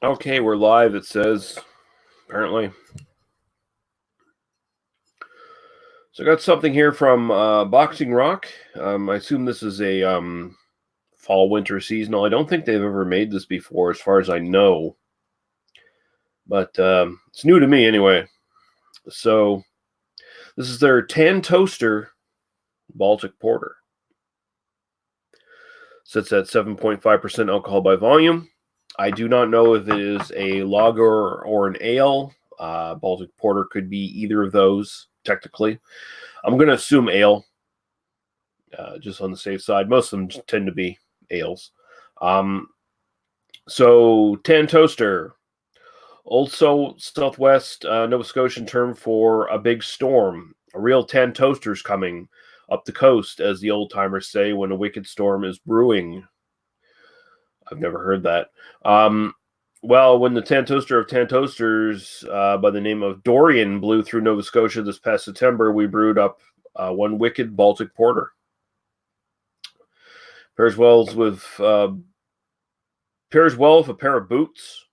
Okay, we're live, it says, apparently. So I got something here from Boxing Rock. I assume this is a fall-winter seasonal. I don't think they've ever made this before, as far as I know. But it's new to me anyway. So this is their Tantoaster Baltic Porter. Sits at 7.5% alcohol by volume. I do not know if it is a lager or an ale. Baltic Porter could be either of those, technically. I'm going to assume ale, just on the safe side. Most of them tend to be ales. So, Tantoaster, Old Southwest Nova Scotian term for a big storm. A real Tantoaster's coming up the coast, as the old timers say, when a wicked storm is brewing. I've never heard that. Well, when the Tantoaster of Tantoasters by the name of Dorian blew through Nova Scotia this past September, we brewed up one wicked Baltic Porter. Pairs well with a pair of boots,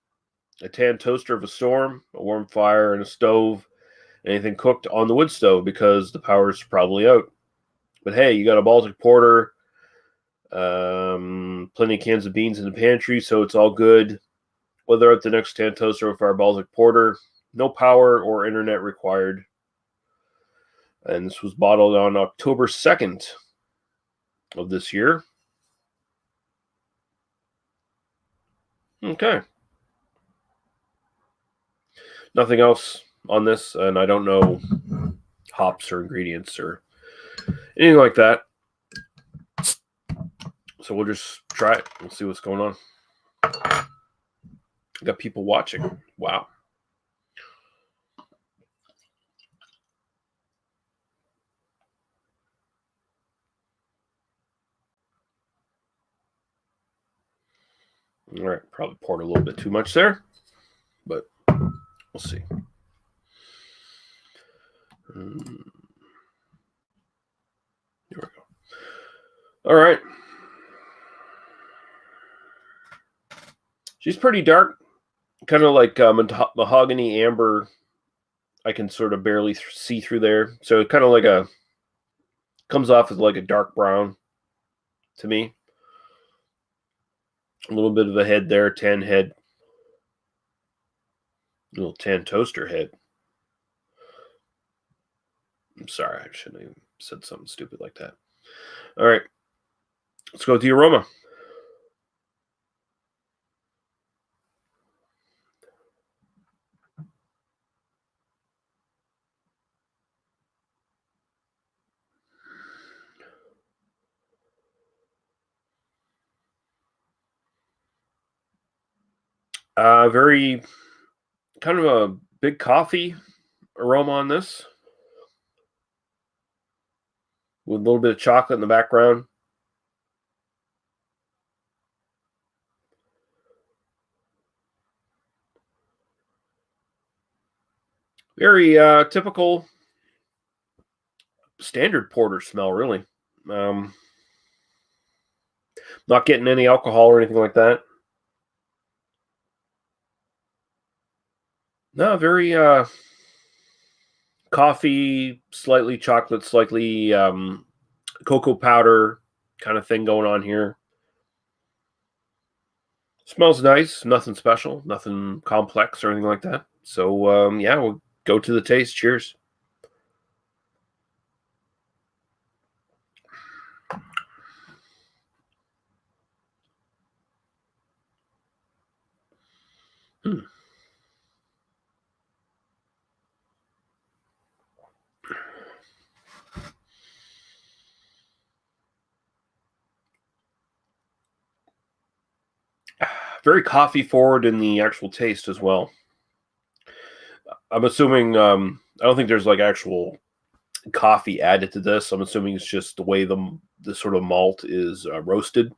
a Tantoaster of a storm, a warm fire, and a stove. Anything cooked on the wood stove because the power's probably out. But hey, you got a Baltic Porter, plenty of cans of beans in the pantry, so it's all good. Whether at the next Tantoaster with our Baltic Porter, no power or internet required. And this was bottled on October 2nd of this year. Okay. Nothing else on this, and I don't know hops or ingredients or anything like that. So we'll just try it. We'll see what's going on. Got people watching. Wow. All right, probably poured a little bit too much there, but we'll see. Here we go. All right. She's pretty dark, kind of like mahogany amber. I can sort of barely see through there. So it kind of like comes off as like a dark brown to me. A little bit of a head there, tan head. A little Tantoaster head. I'm sorry, I shouldn't have said something stupid like that. All right, let's go with the aroma. Very kind of a big coffee aroma on this, with a little bit of chocolate in the background. Very typical standard porter smell, really. Not getting any alcohol or anything like that. No, very coffee, slightly chocolate, slightly cocoa powder kind of thing going on here. Smells nice, nothing special, nothing complex or anything like that. So yeah, we'll go to the taste. Cheers. Hmm. Very coffee forward in the actual taste as well. I'm assuming I don't think there's like actual coffee added to this. I'm assuming it's just the way the sort of malt is roasted.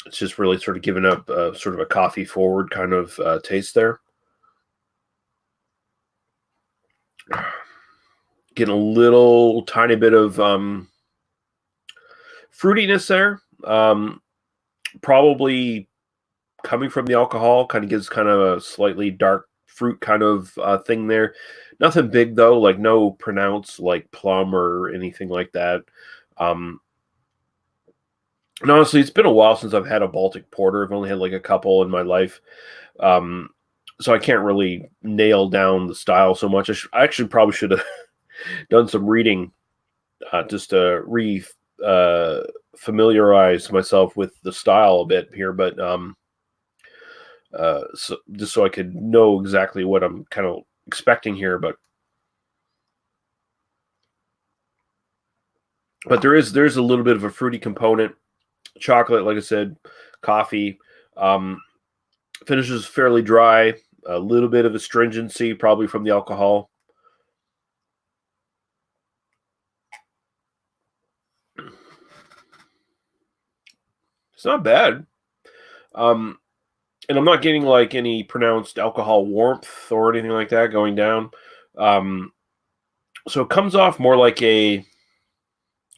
It's just really sort of giving up sort of a coffee forward kind of taste there. Getting a little tiny bit of fruitiness there. Probably coming from the alcohol. Kind of gives kind of a slightly dark fruit kind of thing there. Nothing big though, like no pronounced like plum or anything like that. Um, and honestly, it's been a while since I've had a Baltic Porter. I've only had like a couple in my life. Um, so I can't really nail down the style so much. I actually probably should have done some reading just to uh, familiarize myself with the style a bit here, but so just so I could know exactly what I'm kind of expecting here. But there's a little bit of a fruity component, chocolate, like I said, coffee. Um, Finishes fairly dry, a little bit of astringency, probably from the alcohol. It's not bad. Um, and I'm not getting like any pronounced alcohol warmth or anything like that going down. Um, so it comes off more like a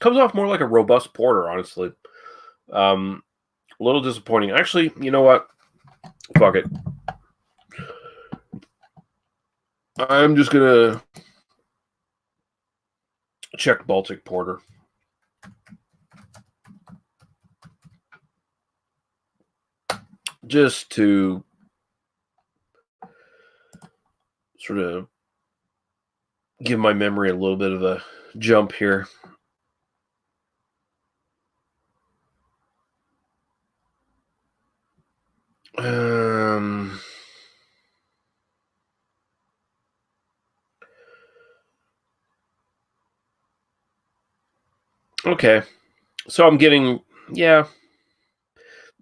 robust porter, honestly. Um, a little disappointing. Actually, you know what? Fuck it. I'm just gonna check Baltic Porter. Just to sort of give my memory a little bit of a jump here. Um, okay, so I'm getting, yeah,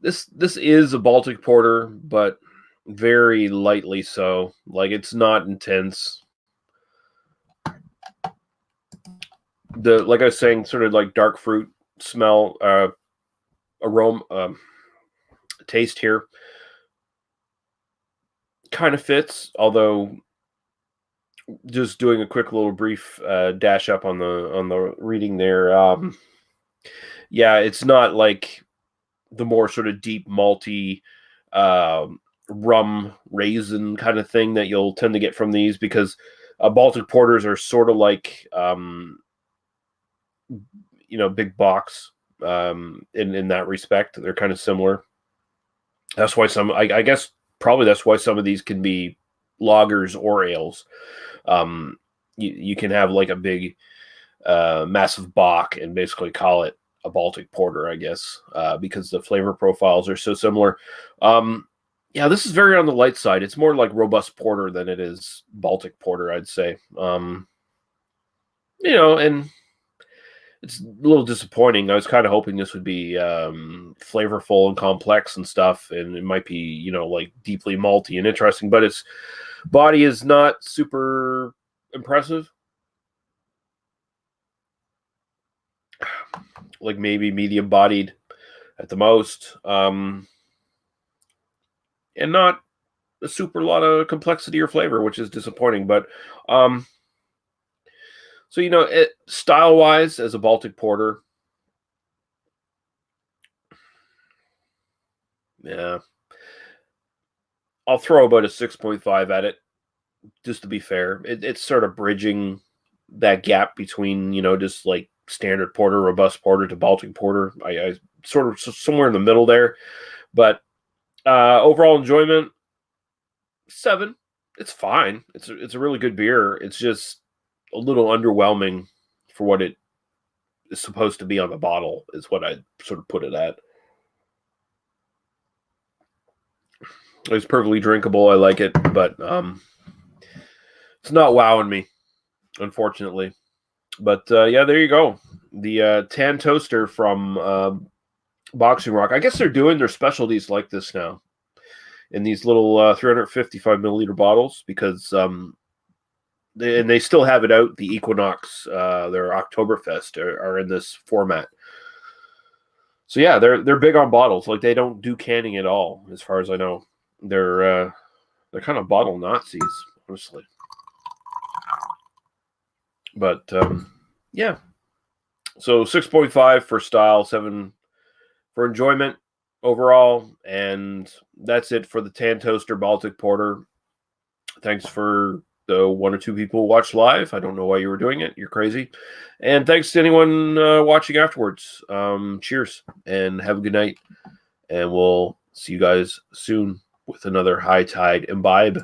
this is a Baltic Porter, but very lightly so. Like it's not intense. The like I was saying, sort of like dark fruit smell, aroma, taste here kind of fits. Although just doing a quick little brief dash up on the reading there. Yeah, it's not like the more sort of deep malty um, rum raisin kind of thing that you'll tend to get from these because Baltic porters are sort of like big box in that respect. They're kind of similar. That's why I guess probably that's why some of these can be lagers or ales. Um, you can have like a big massive bock and basically call it a Baltic porter, I guess, because the flavor profiles are so similar. Yeah, this is very on the light side. It's more like robust porter than it is Baltic porter, I'd say. And it's a little disappointing. I was kind of hoping this would be flavorful and complex and stuff, and it might be, like deeply malty and interesting, but its body is not super impressive. Like maybe medium bodied at the most, and not a super lot of complexity or flavor, which is disappointing. But so style wise, as a Baltic porter, yeah, I'll throw about a 6.5 at it, just to be fair. It's sort of bridging that gap between just like standard porter, robust porter to Baltic porter. I sort of somewhere in the middle there, but overall enjoyment 7. It's fine. It's a really good beer. It's just a little underwhelming for what it is supposed to be on the bottle. Is what I sort of put it at. It's perfectly drinkable. I like it, but it's not wowing me, unfortunately. But yeah, there you go. The Tantoaster from Boxing Rock. I guess they're doing their specialties like this now in these little 355 milliliter bottles because they still have it out. The Equinox, their Oktoberfest are in this format. So yeah, they're big on bottles. Like they don't do canning at all, as far as I know. They're kind of bottle Nazis, honestly. But yeah, so 6.5 for style, 7 for enjoyment. overall. And that's it for the Tantoaster Baltic Porter. Thanks for the 1 or 2 people who watched live. I don't know why you were doing it. You're crazy. And thanks to anyone watching afterwards. Cheers and have a good night. And we'll see you guys soon with another High Tide Imbibe.